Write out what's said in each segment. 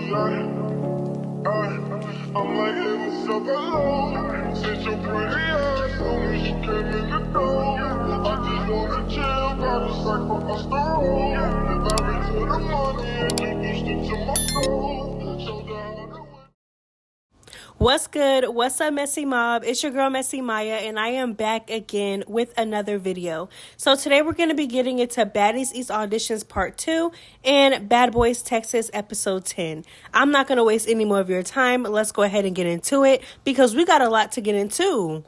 I'm like, hey, what's up, hello? Since your pretty ass told me she came in the door. I just wanna chill, got a sack for us to roll. Married to the money, introduced it to my soul. Showed her how to win. What's good? What's up, Messy Mob? It's your girl, Messy Maya, and I am back again with another video. So today we're going to be getting into Baddies Auditions Part 2 and Bad Boys Texas Episode 10. I'm not going to waste any more of your time. Let's go ahead and get into it because we got a lot to get into.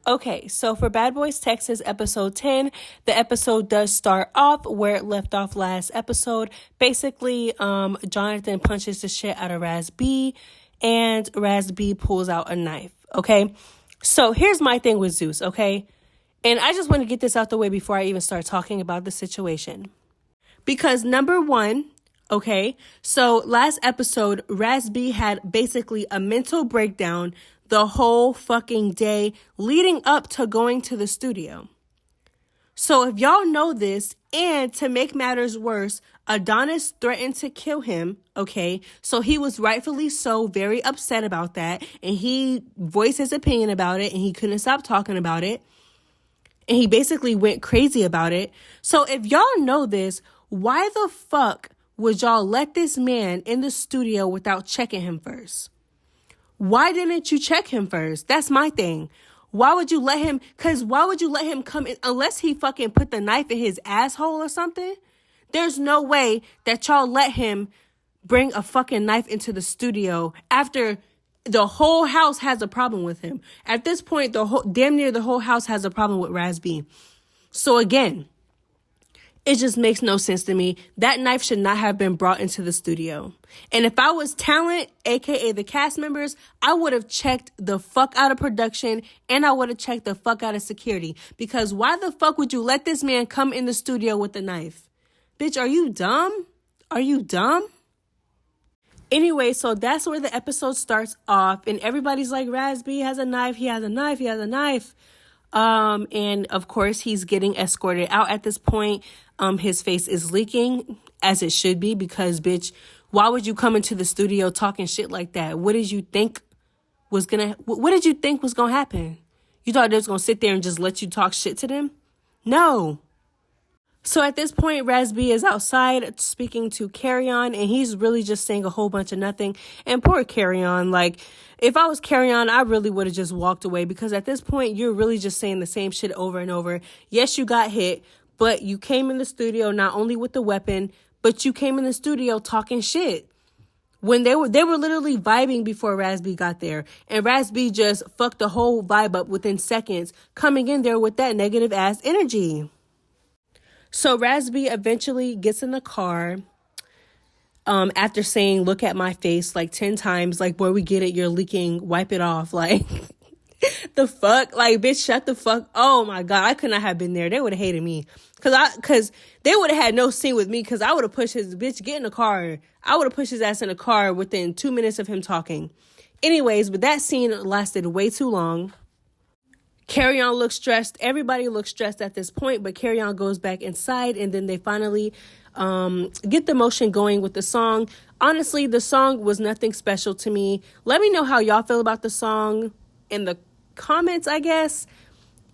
Okay, so for Bad Boys Texas episode 10, the episode does start off where it left off last episode. Basically, Jonathan punches the shit out of Raz B, and Raz B pulls out a knife, okay? So here's my thing with Zeus, okay? And I just want to get this out the way before I even start talking about the situation. Because number one, okay, so last episode, Raz B had basically a mental breakdown the whole fucking day leading up to going to the studio. So if y'all know this, and to make matters worse, Adonis threatened to kill him, okay? So he was rightfully so very upset about that, and he voiced his opinion about it, and he couldn't stop talking about it, and he basically went crazy about it. So if y'all know this, why the fuck would y'all let this man in the studio without checking him first? Why didn't you check him first? That's my thing. Why would you let him come in unless he fucking put the knife in his asshole or something? There's no way that y'all let him bring a fucking knife into the studio after the whole house has a problem with him. At this point, damn near the whole house has a problem with Raz B. So again, it just makes no sense to me. That knife should not have been brought into the studio. And if I was talent, aka the cast members, I would have checked the fuck out of production and I would have checked the fuck out of security. Because why the fuck would you let this man come in the studio with a knife? Bitch, are you dumb? Are you dumb? Anyway, so that's where the episode starts off. And everybody's like, Raz B has a knife, he has a knife, he has a knife. And of course he's getting escorted out at this point. His face is leaking, as it should be, because bitch, why would you come into the studio talking shit like that? What did you think was gonna happen? You thought they was gonna sit there and just let you talk shit to them? No. So at this point, Raz B is outside speaking to Carry On, and he's really just saying a whole bunch of nothing. And poor Carry On, like, if I was Carry On, I really would have just walked away, because at this point, you're really just saying the same shit over and over. Yes, you got hit, but you came in the studio not only with the weapon, but you came in the studio talking shit. When they were literally vibing before Raz B got there, and Raz B just fucked the whole vibe up within seconds, coming in there with that negative ass energy. So Raz B eventually gets in the car after saying, look at my face, like 10 times, like, boy, we get it, you're leaking, wipe it off, like, the fuck, like, bitch, shut the fuck, oh my God, I could not have been there, they would have hated me, because they would have had no scene with me, because I would have pushed his, bitch, get in the car, I would have pushed his ass in the car within 2 minutes of him talking. Anyways, but that scene lasted way too long. Carry On looks stressed. Everybody looks stressed at this point, but Carry On goes back inside, and then they finally get the motion going with the song. Honestly, the song was nothing special to me. Let me know how y'all feel about the song in the comments, I guess.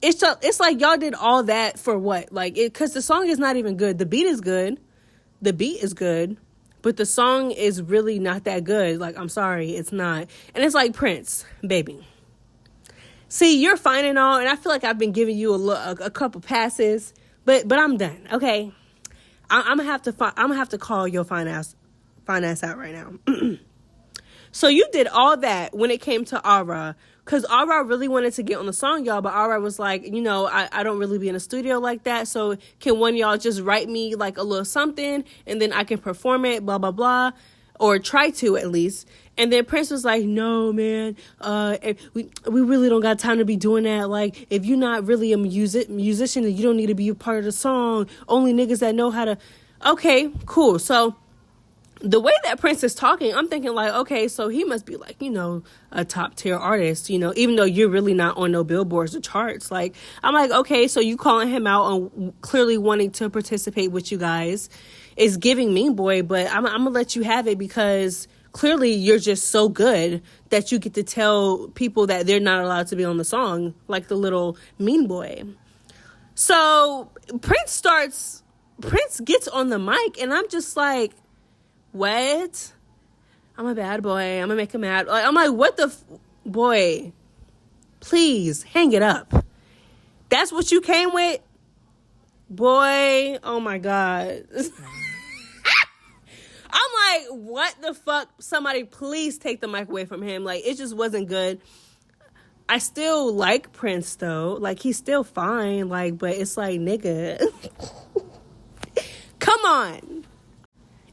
It's like y'all did all that for what? Like, because the song is not even good. The beat is good. The beat is good. But the song is really not that good. Like, I'm sorry, it's not. And it's like, Prince, baby. See, you're fine and all, and I feel like I've been giving you a couple passes, but I'm done. Okay, I'm gonna have to call your fine ass out right now. So you did all that when it came to Aura, because Aura really wanted to get on the song, y'all, but Aura was like, I don't really be in a studio like that, so can one of y'all just write me like a little something, and then I can perform it, blah blah blah. Or try to, at least. And then Prince was like, no, man, we really don't got time to be doing that. Like, if you're not really a musician, then you don't need to be a part of the song. Only niggas that know how to. Okay, cool. So the way that Prince is talking, I'm thinking like, okay, so he must be like, a top tier artist, even though you're really not on no billboards or charts. Like, I'm like, okay, so you calling him out on clearly wanting to participate with you guys is giving mean boy, but I'm gonna let you have it because clearly you're just so good that you get to tell people that they're not allowed to be on the song, like the little mean boy. So Prince gets on the mic, and I'm just like, what? I'm a bad boy. I'm gonna make him mad. I'm like, what the boy? Please hang it up. That's what you came with, boy. Oh my god. I'm like, what the fuck? Somebody please take the mic away from him. Like, it just wasn't good. I still like Prince though. Like, he's still fine. Like, but it's like, nigga, come on.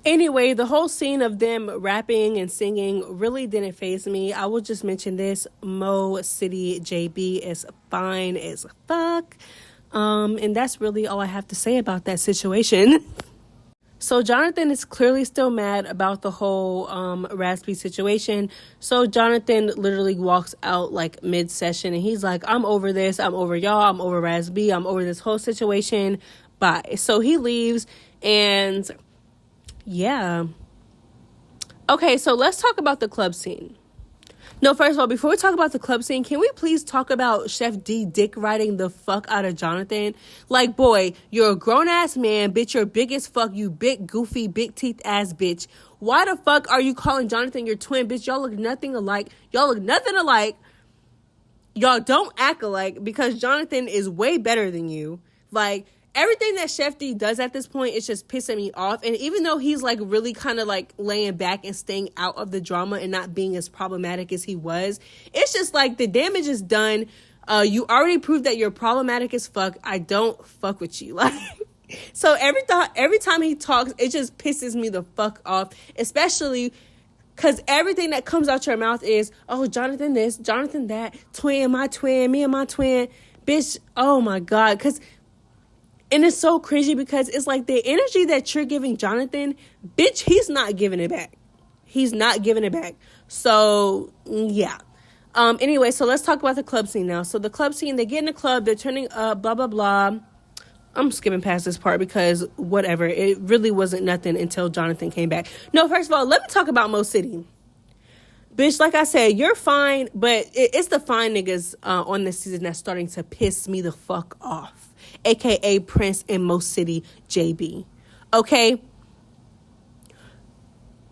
Anyway, the whole scene of them rapping and singing really didn't faze me. I will just mention this. Mo City JB is fine as fuck. And that's really all I have to say about that situation. So Jonathan is clearly still mad about the whole Raspy situation. So Jonathan literally walks out like mid-session and he's like, I'm over this. I'm over y'all. I'm over Raspy. I'm over this whole situation. Bye. So he leaves and yeah. Okay, so let's talk about the club scene. No, first of all, before we talk about the club scene, can we please talk about Chef D dick riding the fuck out of Jonathan? Like, boy, you're a grown-ass man, bitch, you're big as fuck, you big, goofy, big teeth ass bitch. Why the fuck are you calling Jonathan your twin, bitch? Y'all look nothing alike. Y'all don't act alike because Jonathan is way better than you. Like, everything that Chef D does at this point is just pissing me off. And even though he's like really kind of like laying back and staying out of the drama and not being as problematic as he was, it's just like the damage is done. You already proved that you're problematic as fuck. I don't fuck with you. Like, so every time he talks, it just pisses me the fuck off, especially because everything that comes out your mouth is, oh, Jonathan this, Jonathan that, twin, my twin, me and my twin, bitch. Oh my God. And it's so crazy because it's like the energy that you're giving Jonathan, bitch, he's not giving it back. He's not giving it back. So, yeah. Anyway, so let's talk about the club scene now. So the club scene, they get in the club, they're turning up, blah, blah, blah. I'm skipping past this part because whatever. It really wasn't nothing until Jonathan came back. No, first of all, let me talk about Mo City. Bitch, like I said, you're fine, but it's the fine niggas on this season that's starting to piss me the fuck off. AKA Prince and Mo City JB. Okay?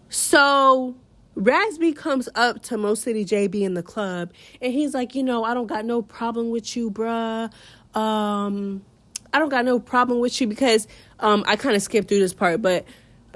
So Raspy comes up to Mo City JB in the club and he's like, I don't got no problem with you, bruh. I don't got no problem with you because I kind of skipped through this part, but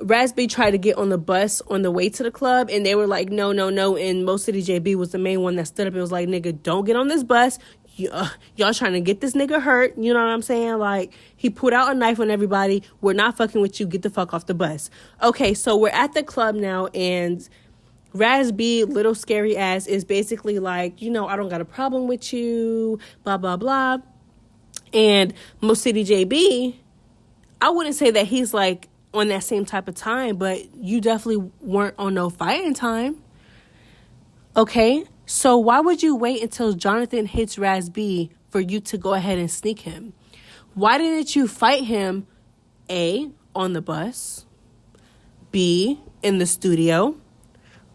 Raspy tried to get on the bus on the way to the club and they were like, no. And Mo City JB was the main one that stood up and was like, nigga, don't get on this bus. Y'all trying to get this nigga hurt. You know what I'm saying? Like, he put out a knife on everybody. We're not fucking with you. Get the fuck off the bus. Okay, so we're at the club now and Raspy, little scary ass, is basically like, I don't got a problem with you, blah, blah, blah. And Mo City JB, I wouldn't say that he's like on that same type of time, but you definitely weren't on no fighting time. Okay? So why would you wait until Jonathan hits Raspy for you to go ahead and sneak him? Why didn't you fight him, A, on the bus, B, in the studio,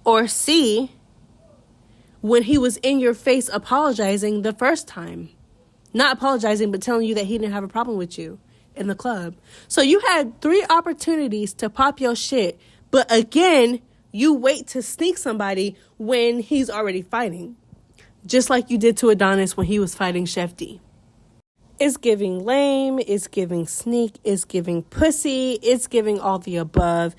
or C, when he was in your face apologizing the first time? Not apologizing, but telling you that he didn't have a problem with you in the club. So you had 3 opportunities to pop your shit, but again, you wait to sneak somebody when he's already fighting. Just like you did to Adonis when he was fighting Chef D. It's giving lame, it's giving sneak, it's giving pussy, it's giving all the above.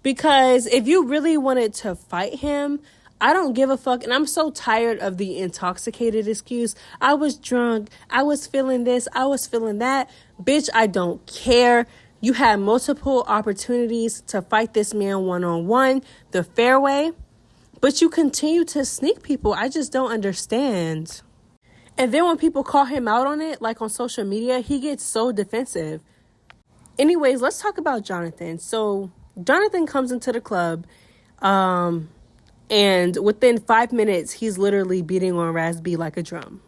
Because if you really wanted to fight him, I don't give a fuck. And I'm so tired of the intoxicated excuse. I was drunk. I was feeling this. I was feeling that. Bitch, I don't care. You had multiple opportunities to fight this man one-on-one the fair way, but you continue to sneak people. I just don't understand. And then when people call him out on it, like on social media, he gets so defensive. Anyways, let's talk about Jonathan. So Jonathan comes into the club, and within 5 minutes, he's literally beating on Raz B like a drum.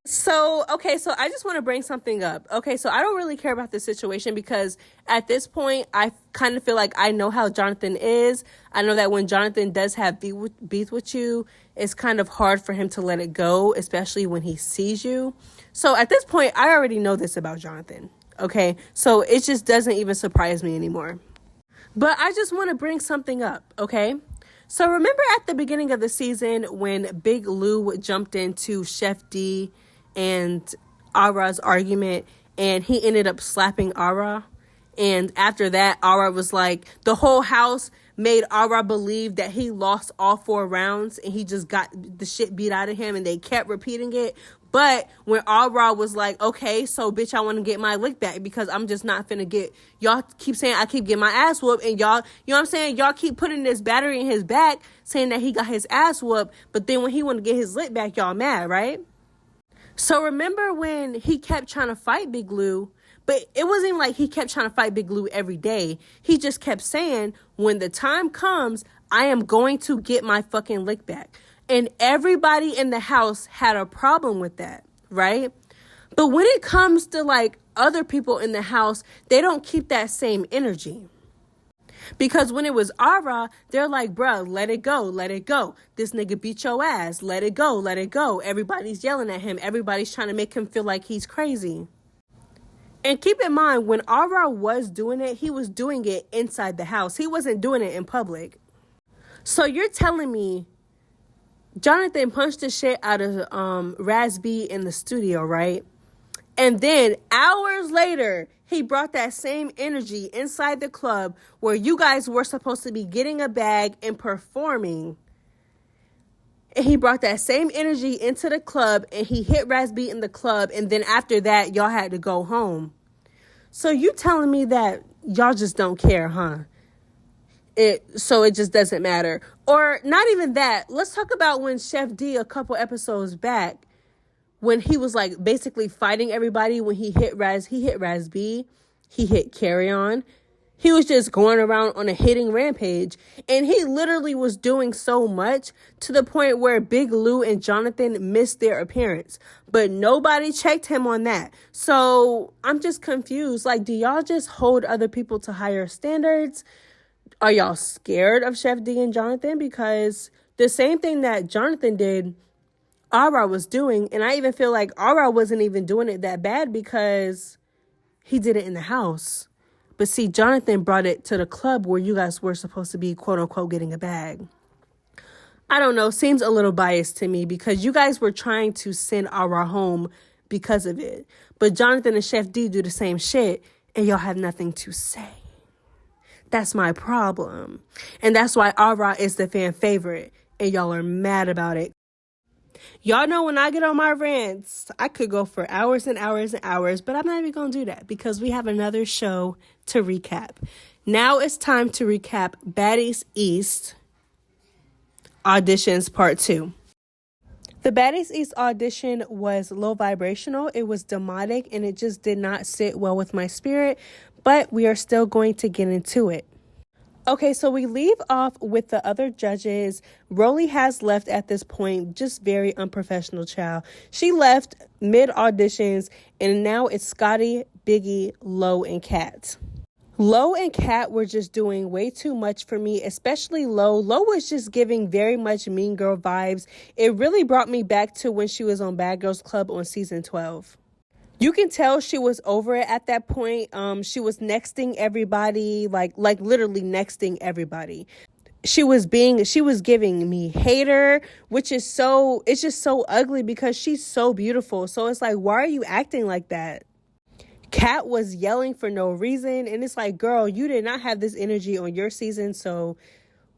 So I just want to bring something up. Okay, so I don't really care about this situation because at this point, I kind of feel like I know how Jonathan is. I know that when Jonathan does have beef with you, it's kind of hard for him to let it go, especially when he sees you. So at this point, I already know this about Jonathan. Okay, so it just doesn't even surprise me anymore. But I just want to bring something up, okay? So remember at the beginning of the season when Big Lou jumped into Chef D and Ara's argument and he ended up slapping Ara? And after that, Ara was like, the whole house made Ara believe that he lost all 4 rounds and he just got the shit beat out of him and they kept repeating it. But when Ara was like, okay, so bitch, I want to get my lick back because I'm just not finna get, y'all keep saying I keep getting my ass whooped and y'all, you know what I'm saying? Y'all keep putting this battery in his back saying that he got his ass whooped. But then when he want to get his lick back, y'all mad, right? So remember when he kept trying to fight Big Lou, but it wasn't like he kept trying to fight Big Lou every day. He just kept saying, when the time comes, I am going to get my fucking lick back. And everybody in the house had a problem with that, right? But when it comes to like other people in the house, they don't keep that same energy. Because when it was Ara, they're like, bruh, let it go, let it go. This nigga beat your ass, let it go, let it go. Everybody's yelling at him. Everybody's trying to make him feel like he's crazy. And keep in mind, when Ara was doing it, he was doing it inside the house. He wasn't doing it in public. So you're telling me Jonathan punched the shit out of Raz B in the studio, right? And then hours later, he brought that same energy inside the club where you guys were supposed to be getting a bag and performing. And he brought that same energy into the club and he hit Raz B in the club. And then after that, y'all had to go home. So you telling me that y'all just don't care, huh? So it just doesn't matter. Or not even that. Let's talk about when Chef D a couple episodes back, when he was like basically fighting everybody, when he hit Raz B, he hit Carry On. He was just going around on a hitting rampage. And he literally was doing so much to the point where Big Lou and Jonathan missed their appearance. But nobody checked him on that. So I'm just confused. Like, do y'all just hold other people to higher standards? Are y'all scared of Chef D and Jonathan? Because the same thing that Jonathan did, Ara was doing. And I even feel like Ara wasn't even doing it that bad because he did it in the house. But see, Jonathan brought it to the club where you guys were supposed to be, quote unquote, getting a bag. I don't know. Seems a little biased to me because you guys were trying to send Ara home because of it. But Jonathan and Chef D do the same shit and y'all have nothing to say. That's my problem. And that's why Ara is the fan favorite. And y'all are mad about it. Y'all know when I get on my rants, I could go for hours and hours and hours. But I'm not even going to do that because we have another show to recap. Now it's time to recap Baddies East Auditions Part 2. The Baddies East audition was low vibrational. It was demonic and it just did not sit well with my spirit. But we are still going to get into it. Okay, so we leave off with the other judges. Rolly has left at this point, just very unprofessional, child. She left mid-auditions, and now it's Scotty, Biggie, Lo, and Kat. Lo and Kat were just doing way too much for me, especially Lo. Lo was just giving very much Mean Girl vibes. It really brought me back to when she was on Bad Girls Club on season 12. You can tell she was over it at that point. She was nexting everybody, like literally nexting everybody. She was giving me hater, which is it's just so ugly because she's so beautiful. So it's like, why are you acting like that? Kat was yelling for no reason. And it's like, girl, you did not have this energy on your season. So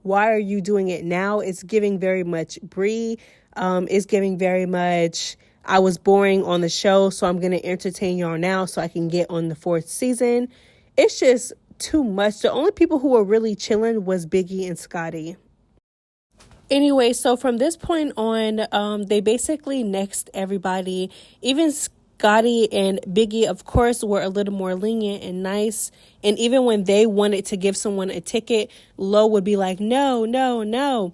why are you doing it now? It's giving very much Brie. It's giving very much, I was boring on the show, so I'm going to entertain y'all now so I can get on the 4th season. It's just too much. The only people who were really chilling was Biggie and Scotty. Anyway, so from this point on, they basically nexted everybody. Even Gotti and Biggie, of course, were a little more lenient and nice. And even when they wanted to give someone a ticket, Lo would be like, no, no, no.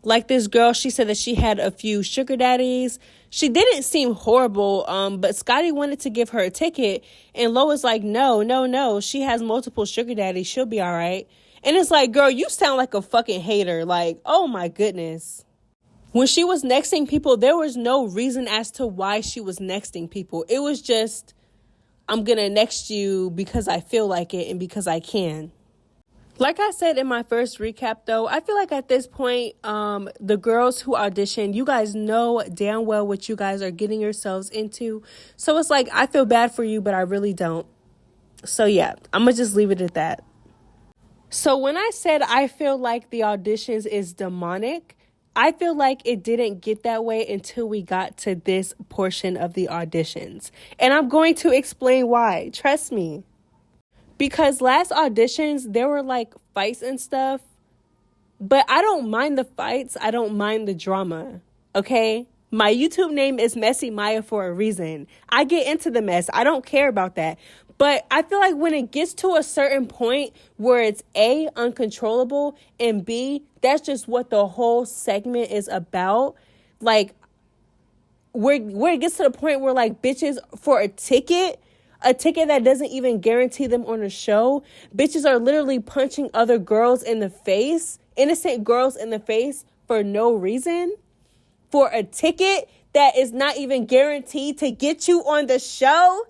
Like this girl, she said that she had a few sugar daddies. She didn't seem horrible, but Scotty wanted to give her a ticket. And Lo was like, no, no, no. She has multiple sugar daddies. She'll be all right. And it's like, girl, you sound like a fucking hater. Like, oh my goodness. When she was nexting people, there was no reason as to why she was nexting people. It was just, I'm going to next you because I feel like it and because I can. Like I said in my first recap, though, I feel like at this point, the girls who auditioned, you guys know damn well what you guys are getting yourselves into. So it's like, I feel bad for you, but I really don't. So yeah, I'm going to just leave it at that. So when I said I feel like the auditions is demonic, I feel like it didn't get that way until we got to this portion of the auditions. And I'm going to explain why. Trust me. Because last auditions, there were like fights and stuff. But I don't mind the fights. I don't mind the drama. Okay? My YouTube name is Messy Maya for a reason. I get into the mess. I don't care about that. But I feel like when it gets to a certain point where it's A, uncontrollable, and B, that's just what the whole segment is about. Like, where it gets to the point where, like, bitches, for a ticket that doesn't even guarantee them on a show, bitches are literally punching other girls in the face, innocent girls in the face, for no reason. For a ticket that is not even guaranteed to get you on the show.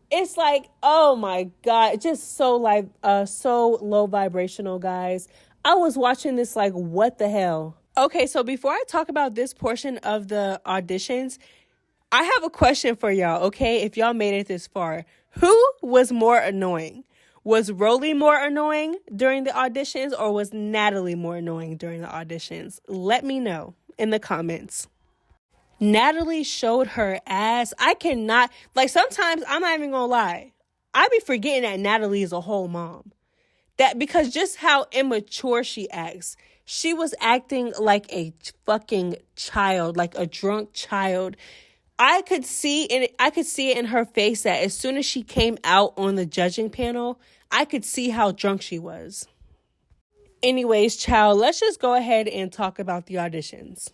It's like, oh my God, just so low vibrational, guys. I was watching this like, what the hell? Okay, so before I talk about this portion of the auditions, I have a question for y'all, okay? If y'all made it this far, who was more annoying? Was Rolly more annoying during the auditions, or was Natalie more annoying during the auditions? Let me know in the comments. Natalie showed her ass. I cannot, like, sometimes I'm not even gonna lie, I be forgetting that Natalie is a whole mom. That because just how immature she acts. She was acting like a fucking child, like a drunk child. I could see it in her face that as soon as she came out on the judging panel, I could see how drunk she was. Anyways, child, let's just go ahead and talk about the auditions.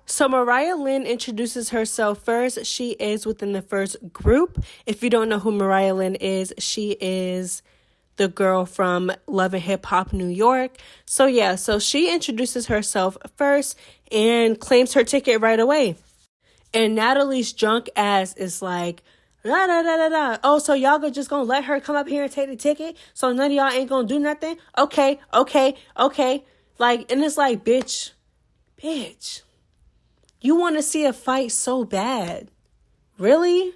So Mariah Lynn introduces herself first. She is within the first group. If you don't know who Mariah Lynn is, she is the girl from Love and Hip Hop New York. So yeah, so she introduces herself first and claims her ticket right away. And Natalie's drunk ass is like, da da da da da. Oh, so y'all just gonna let her come up here and take the ticket? So none of y'all ain't gonna do nothing? Okay. Like, and it's like, bitch. You want to see a fight so bad. Really?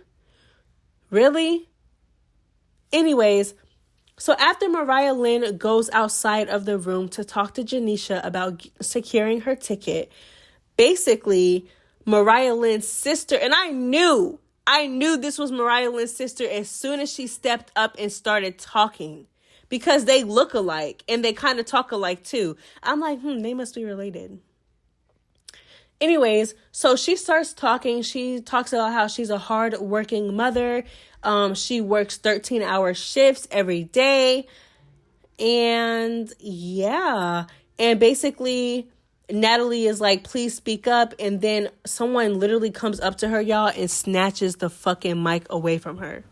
Anyways, so after Mariah Lynn goes outside of the room to talk to Janisha about securing her ticket, basically, Mariah Lynn's sister, and I knew this was Mariah Lynn's sister as soon as she stepped up and started talking. Because they look alike and they kind of talk alike too. I'm like, they must be related. Anyways, so she starts talking. She talks about how she's a hard-working mother. She works 13-hour shifts every day. And yeah. And basically, Natalie is like, please speak up. And then someone literally comes up to her, y'all, and snatches the fucking mic away from her.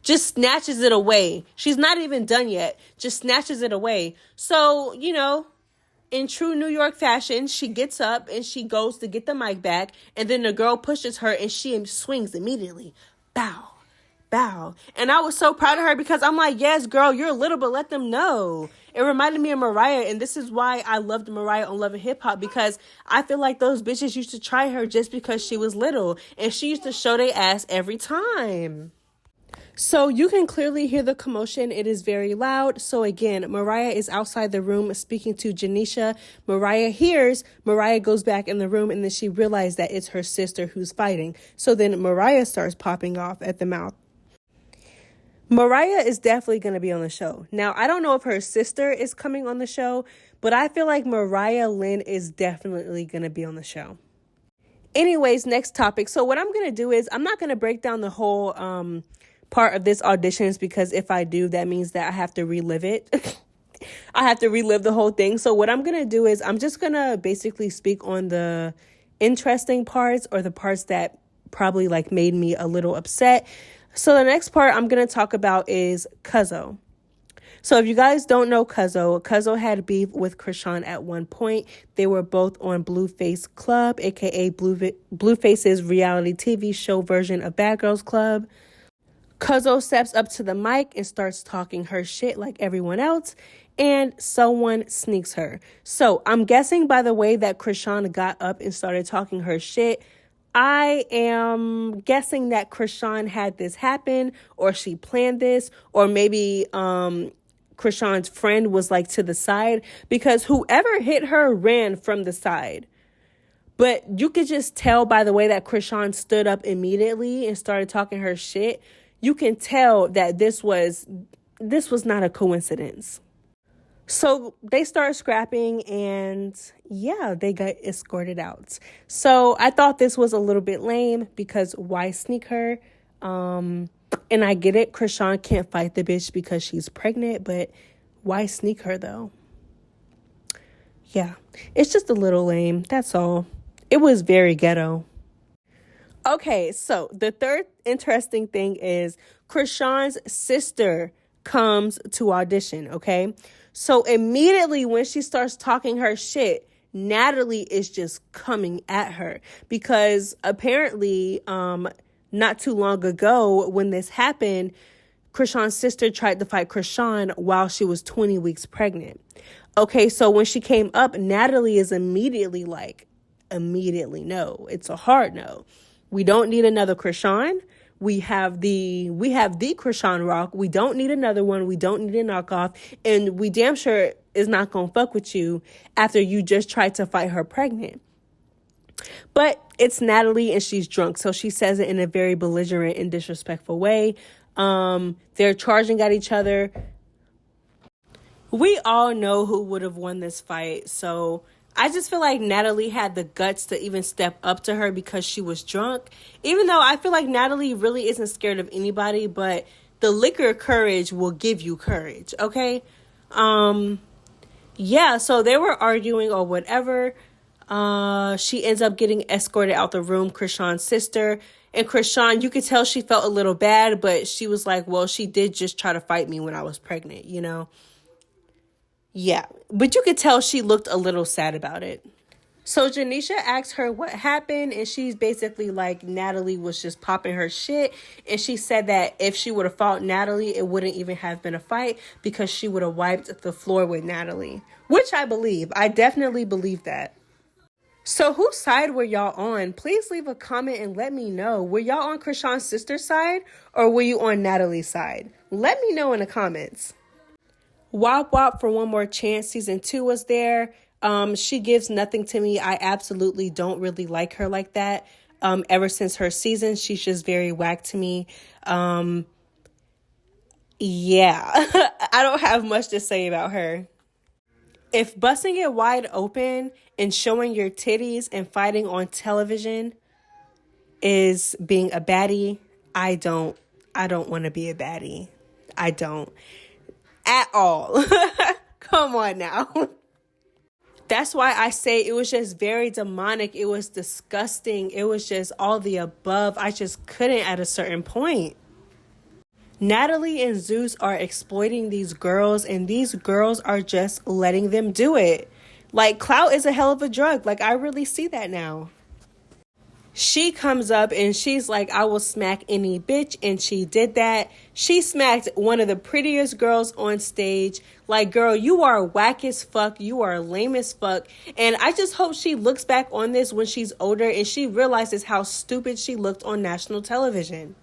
Just snatches it away. She's not even done yet. Just snatches it away. So, in true New York fashion, she gets up and she goes to get the mic back. And then the girl pushes her and she swings immediately. Bow. And I was so proud of her because I'm like, yes, girl, you're little, but let them know. It reminded me of Mariah. And this is why I loved Mariah on Love and Hip Hop, because I feel like those bitches used to try her just because she was little. And she used to show their ass every time. So you can clearly hear the commotion. It is very loud. So again, Mariah is outside the room speaking to Janisha. Mariah hears. Mariah goes back in the room and then she realized that it's her sister who's fighting. So then Mariah starts popping off at the mouth. Mariah is definitely going to be on the show. Now, I don't know if her sister is coming on the show, but I feel like Mariah Lynn is definitely going to be on the show. Anyways, next topic. So what I'm going to do is I'm not going to break down the whole part of this auditions, because if I do, that means that I have to relive it. I have to relive the whole thing. So what I'm going to do is I'm just going to basically speak on the interesting parts, or the parts that probably like made me a little upset. So the next part I'm going to talk about is Cuzzo. So if you guys don't know Cuzzo had beef with Krishan at one point. They were both on Blueface Club, aka Blueface's reality TV show version of Bad Girls Club. Cuzzo steps up to the mic and starts talking her shit like everyone else, and someone sneaks her. So I'm guessing by the way that Krishan got up and started talking her shit, I am guessing that Krishan had this happen, or she planned this, or maybe Krishan's friend was like to the side, because whoever hit her ran from the side. But you could just tell by the way that Krishan stood up immediately and started talking her shit. You can tell that this was not a coincidence. So they start scrapping, and yeah, they got escorted out. So I thought this was a little bit lame, because why sneak her? And I get it, Krishan can't fight the bitch because she's pregnant, but why sneak her though? Yeah, it's just a little lame, that's all. It was very ghetto. Okay, so the third interesting thing is Krishan's sister comes to audition, okay? So immediately when she starts talking her shit, Natalie is just coming at her, because apparently not too long ago when this happened, Krishan's sister tried to fight Krishan while she was 20 weeks pregnant. Okay, so when she came up, Natalie is immediately no. It's a hard no. We don't need another Krishan. We have the Krishan Rock. We don't need another one. We don't need a knockoff. And we damn sure is not going to fuck with you after you just tried to fight her pregnant. But it's Natalie and she's drunk. So she says it in a very belligerent and disrespectful way. They're charging at each other. We all know who would have won this fight. So I just feel like Natalie had the guts to even step up to her because she was drunk. Even though I feel like Natalie really isn't scared of anybody, but the liquor courage will give you courage, okay? Yeah, so they were arguing or whatever. She ends up getting escorted out the room, Krishan's sister. And Krishan, you could tell she felt a little bad, but she was like, well, she did just try to fight me when I was pregnant, you know? Yeah, but you could tell she looked a little sad about it. So Janisha asks her what happened, and she's basically like, Natalie was just popping her shit. And she said that if she would have fought Natalie, it wouldn't even have been a fight because she would have wiped the floor with Natalie. Which I believe. I definitely believe that. So whose side were y'all on? Please leave a comment and let me know. Were y'all on Krishan's sister's side or were you on Natalie's side? Let me know in the comments. Wop Wop for One More Chance season 2 was there. She gives nothing to me. I absolutely don't really like her like that. Ever since her season, she's just very whack to me. Yeah, I don't have much to say about her. If busting it wide open and showing your titties and fighting on television is being a baddie, I don't want to be a baddie. I don't. At all. Come on now. That's why I say it was just very demonic. It was disgusting. It was just all the above. I just couldn't at a certain point. Natalie and Zeus are exploiting these girls, and these girls are just letting them do it. Like, clout is a hell of a drug. Like, I really see that now. She comes up and she's like, I will smack any bitch. And she did that. She smacked one of the prettiest girls on stage. Like, girl, you are whack as fuck. You are lame as fuck. And I just hope she looks back on this when she's older and she realizes how stupid she looked on national television.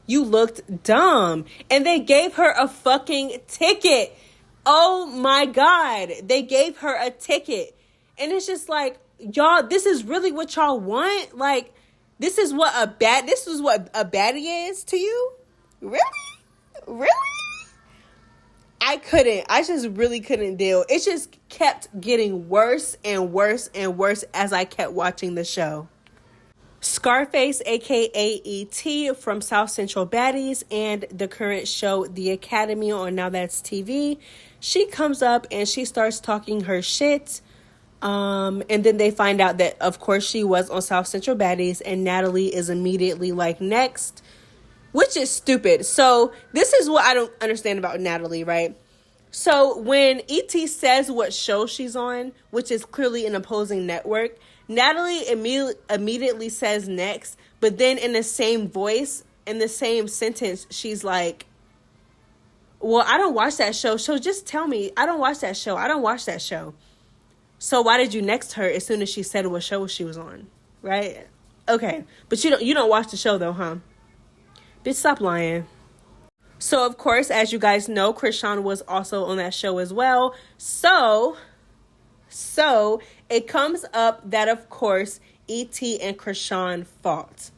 You looked dumb. And they gave her a fucking ticket. Oh my God. They gave her a ticket. And it's just like, y'all, this is really what y'all want? Like, this is what a baddie is to you? Really? I just really couldn't deal. It just kept getting worse and worse and worse as I kept watching the show. Scarface, aka E.T. from South Central Baddies and the current show The Academy on Now That's TV. She comes up and she starts talking her shit. And then they find out that, of course, she was on South Central Baddies, and Natalie is immediately like, next, which is stupid. So this is what I don't understand about Natalie, right? So when E.T. says what show she's on, which is clearly an opposing network, Natalie immediately says next, but then in the same voice, in the same sentence, she's like, well, I don't watch that show, so just tell me, I don't watch that show. So why did you next her as soon as she said what show she was on, right? Okay, but you don't watch the show though, huh? Bitch, stop lying. So of course, as you guys know, Krishan was also on that show as well. So it comes up that of course E.T. and Krishan fought.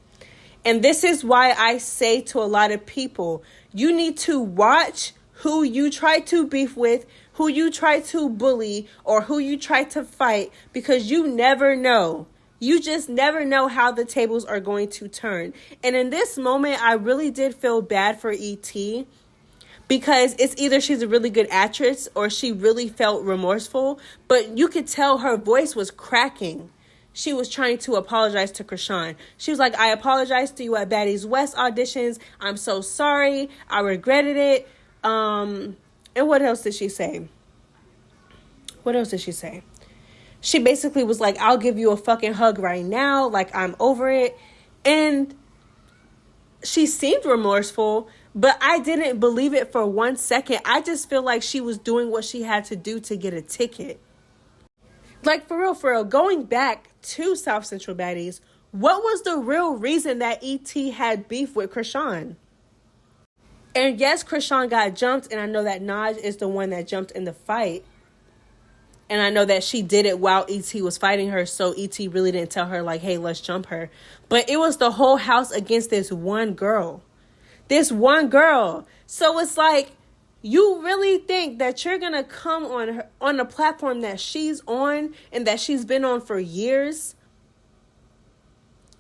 And this is why I say to a lot of people, you need to watch who you try to beef with, who you try to bully, or who you try to fight, because you never know. You just never know how the tables are going to turn. And in this moment, I really did feel bad for E.T. because it's either she's a really good actress or she really felt remorseful, but you could tell her voice was cracking. She was trying to apologize to Krishan. She was like, I apologize to you at Baddies West auditions. I'm so sorry. I regretted it. And what else did she say? She basically was like, I'll give you a fucking hug right now. Like, I'm over it. And she seemed remorseful, but I didn't believe it for 1 second. I just feel like she was doing what she had to do to get a ticket. Like, for real, going back to South Central Baddies, what was the real reason that E.T. had beef with Krishan? And yes, Krishan got jumped, and I know that Naj is the one that jumped in the fight. And I know that she did it while E.T. was fighting her, so E.T. really didn't tell her, like, hey, let's jump her. But it was the whole house against this one girl. So it's like, you really think that you're going to come on the platform that she's on and that she's been on for years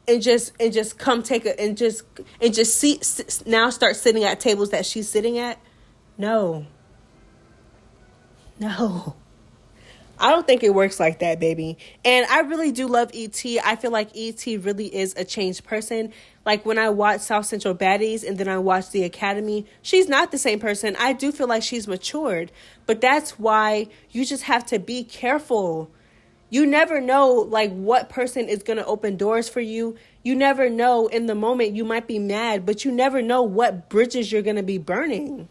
and just come take a, and just now start sitting at tables that she's sitting at? No. I don't think it works like that, baby. And I really do love E.T. I feel like E.T. really is a changed person. Like, when I watch South Central Baddies and then I watch The Academy, she's not the same person. I do feel like she's matured. But that's why you just have to be careful. You never know, like, what person is going to open doors for you. You never know. In the moment, you might be mad, but you never know what bridges you're going to be burning.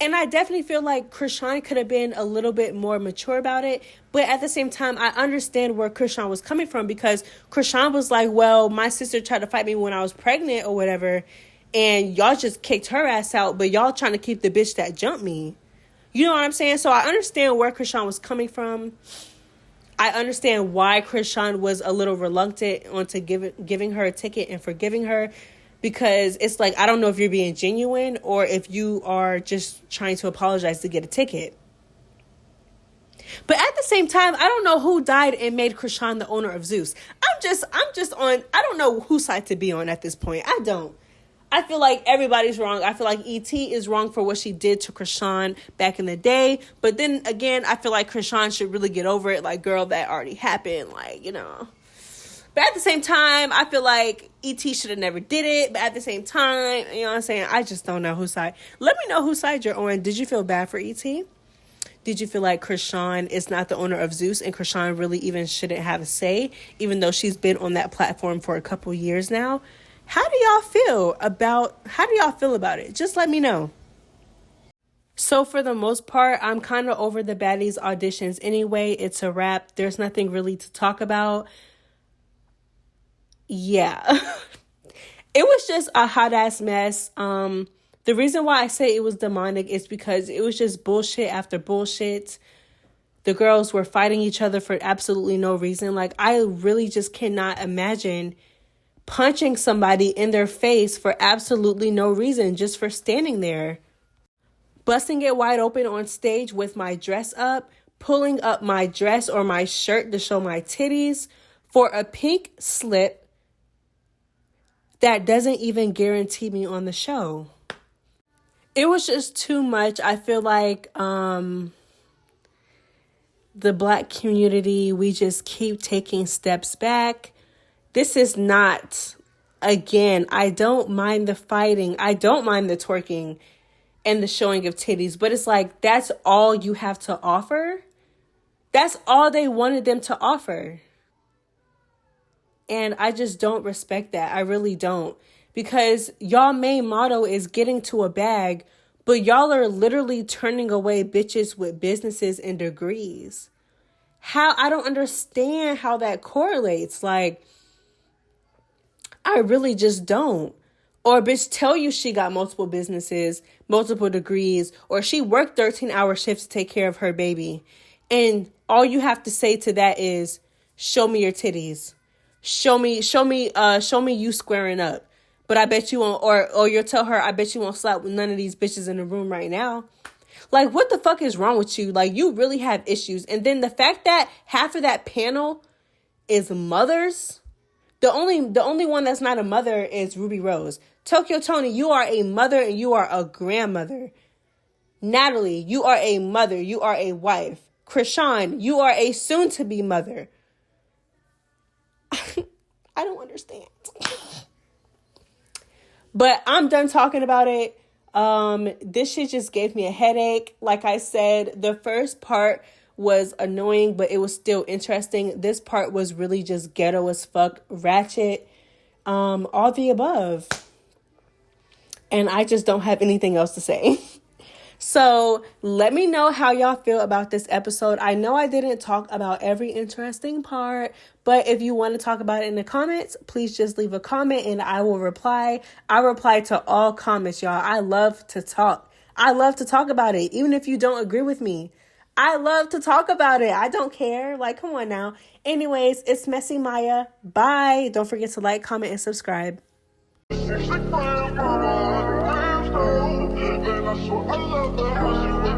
And I definitely feel like Krishan could have been a little bit more mature about it. But at the same time, I understand where Krishan was coming from, because Krishan was like, well, my sister tried to fight me when I was pregnant or whatever, and y'all just kicked her ass out, but y'all trying to keep the bitch that jumped me. You know what I'm saying? So I understand where Krishan was coming from. I understand why Krishan was a little reluctant onto giving her a ticket and forgiving her. Because it's like, I don't know if you're being genuine or if you are just trying to apologize to get a ticket. But at the same time, I don't know who died and made Krishan the owner of Zeus. I'm just on, I don't know whose side to be on at this point. I don't. I feel like everybody's wrong. I feel like E.T. is wrong for what she did to Krishan back in the day. But then again, I feel like Krishan should really get over it. Like, girl, that already happened. Like, you know. But at the same time, I feel like E.T. should have never did it. But at the same time, you know what I'm saying? I just don't know whose side. Let me know whose side you're on. Did you feel bad for E.T.? Did you feel like Krishan is not the owner of Zeus and Krishan really even shouldn't have a say, even though she's been on that platform for a couple years now? How do y'all feel about it? Just let me know. So for the most part, I'm kind of over the Baddies auditions anyway. It's a wrap. There's nothing really to talk about. Yeah. It was just a hot ass mess. The reason why I say it was demonic is because it was just bullshit after bullshit. The girls were fighting each other for absolutely no reason. Like, I really just cannot imagine punching somebody in their face for absolutely no reason, just for standing there. Busting it wide open on stage with my dress up, pulling up my dress or my shirt to show my titties, for a pink slip that doesn't even guarantee me on the show. It was just too much. I feel like the Black community, we just keep taking steps back. This is not, again, I don't mind the fighting. I don't mind the twerking and the showing of titties. But it's like, that's all you have to offer? That's all they wanted them to offer. And I just don't respect that. I really don't. Because y'all main motto is getting to a bag, but y'all are literally turning away bitches with businesses and degrees. I don't understand how that correlates. Like, I really just don't. Or a bitch tell you she got multiple businesses, multiple degrees, or she worked 13-hour shifts to take care of her baby. And all you have to say to that is, show me your titties. Show me you squaring up. But I bet you won't, or you'll tell her, I bet you won't slap with none of these bitches in the room right now. Like, what the fuck is wrong with you? Like, you really have issues. And then the fact that half of that panel is mothers. The only one that's not a mother is Ruby Rose. Tokyo Toni, you are a mother and you are a grandmother. Natalie, you are a mother. You are a wife. Krishan, you are a soon-to-be mother. I don't understand. But I'm done talking about it. This shit just gave me a headache. Like I said, the first part was annoying, but it was still interesting. This part was really just ghetto as fuck, ratchet, all the above. And I just don't have anything else to say. So let me know how y'all feel about this episode. I know I didn't talk about every interesting part, but if you want to talk about it in the comments, please just leave a comment and I will reply. I reply to all comments, y'all. I love to talk. I love to talk about it, even if you don't agree with me. I love to talk about it. I don't care. Like, come on now. Anyways, it's Messy Maya. Bye. Don't forget to like, comment, and subscribe. She's a grandmama, grandma, and I swear I love her how she